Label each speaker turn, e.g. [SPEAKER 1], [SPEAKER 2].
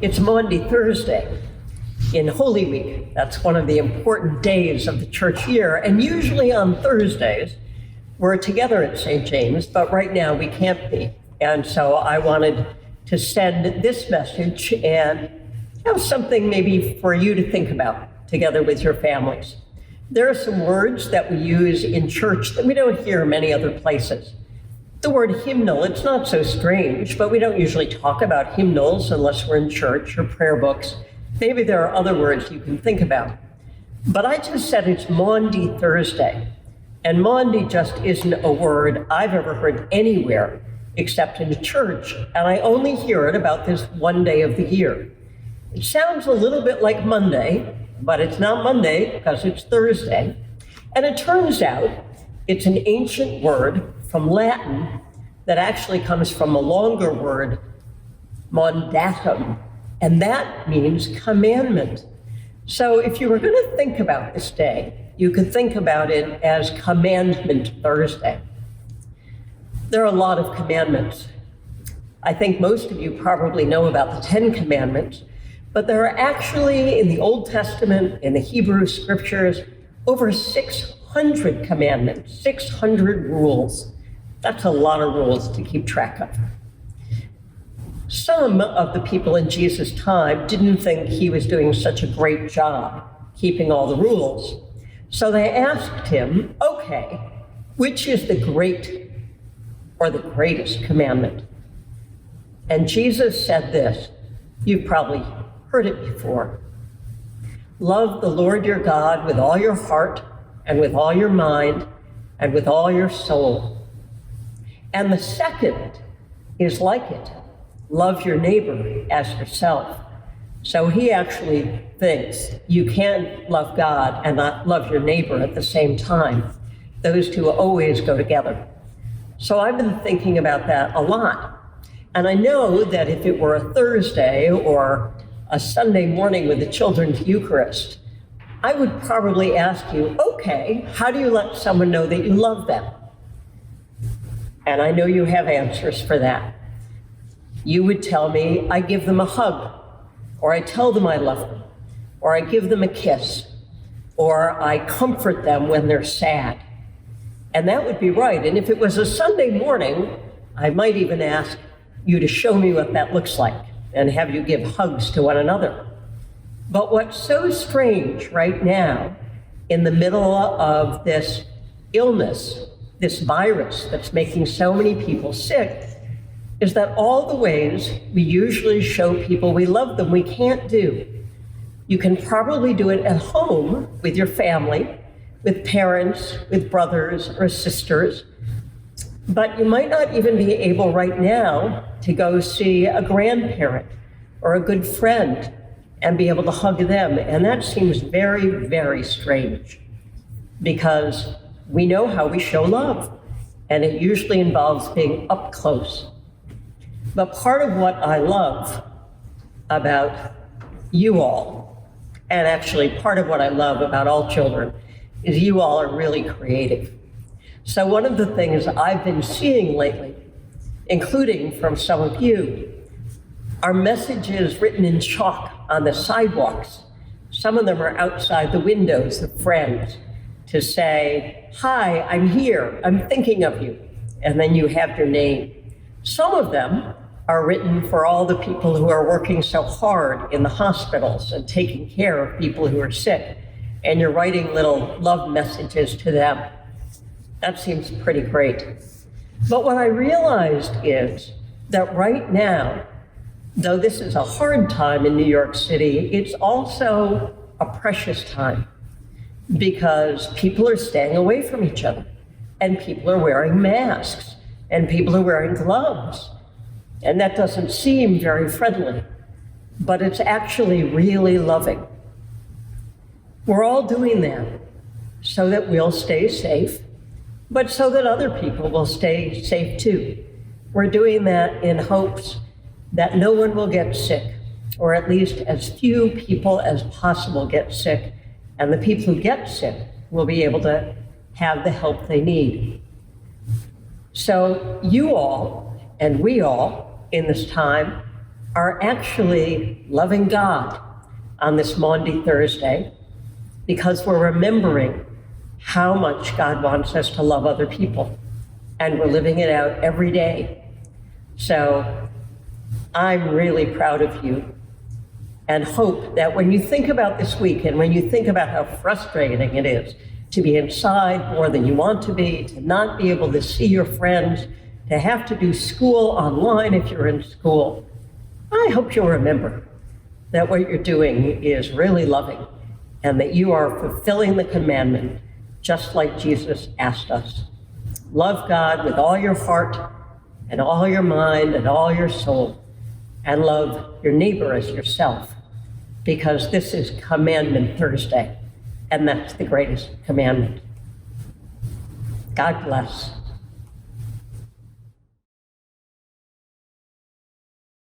[SPEAKER 1] It's Maundy, Thursday in Holy Week. That's one of the important days of the church year. And usually on Thursdays, we're together at St. James, but right now we can't be. And so I wanted to send this message and have something maybe for you to think about together with your families. There are some words that we use in church that we don't hear many other places. The word hymnal, it's not so strange, but we don't usually talk about hymnals unless we're in church or prayer books. Maybe there are other words you can think about. But I just said it's Maundy Thursday. And Maundy just isn't a word I've ever heard anywhere except in a church. And I only hear it about this one day of the year. It sounds a little bit like Monday, but it's not Monday because it's Thursday. And it turns out it's an ancient word from Latin that actually comes from a longer word, mandatum, and that means commandment. So if you were going to think about this day, you could think about it as Commandment Thursday. There are a lot of commandments. I think most of you probably know about the 10 Commandments, but there are actually in the Old Testament, in the Hebrew scriptures, over 600 commandments, 600 rules. That's a lot of rules to keep track of. Some of the people in Jesus' time didn't think he was doing such a great job keeping all the rules. So they asked him, okay, which is the great or the greatest commandment? And Jesus said this, you've probably heard it before. Love the Lord your God with all your heart and with all your mind and with all your soul. And the second is like it. Love your neighbor as yourself. So he actually thinks you can't love God and not love your neighbor at the same time. Those two always go together. So I've been thinking about that a lot. And I know that if it were a Thursday or a Sunday morning with the children's Eucharist, I would probably ask you, okay, how do you let someone know that you love them? And I know you have answers for that. You would tell me, I give them a hug, or I tell them I love them, or I give them a kiss, or I comfort them when they're sad. And that would be right. And if it was a Sunday morning, I might even ask you to show me what that looks like and have you give hugs to one another. But what's so strange right now, in the middle of this illness, this virus that's making so many people sick, is that all the ways we usually show people we love them, we can't do. You can probably do it at home with your family, with parents, with brothers or sisters, but you might not even be able right now to go see a grandparent or a good friend and be able to hug them. And that seems very, very strange because we know how we show love, and it usually involves being up close. But part of what I love about you all, and actually part of what I love about all children, is you all are really creative. So one of the things I've been seeing lately, including from some of you, are messages written in chalk on the sidewalks. Some of them are outside the windows of friends to say, hi, I'm here, I'm thinking of you, and then you have your name. Some of them are written for all the people who are working so hard in the hospitals and taking care of people who are sick, and you're writing little love messages to them. That seems pretty great. But what I realized is that right now, though this is a hard time in New York City, it's also a precious time because people are staying away from each other, and people are wearing masks, and people are wearing gloves. And that doesn't seem very friendly, but it's actually really loving. We're all doing that so that we'll stay safe, but so that other people will stay safe too. We're doing that in hopes that no one will get sick, or at least as few people as possible get sick, and the people who get sick will be able to have the help they need. So you all and we all in this time are actually loving God on this Maundy Thursday because we're remembering how much God wants us to love other people, and we're living it out every day. So I'm really proud of you, and hope that when you think about this week and when you think about how frustrating it is to be inside more than you want to be, to not be able to see your friends, to have to do school online if you're in school, I hope you'll remember that what you're doing is really loving and that you are fulfilling the commandment just like Jesus asked us. Love God with all your heart and all your mind and all your soul, and love your neighbor as yourself, because this is Commandment Thursday, and that's the greatest commandment. God bless.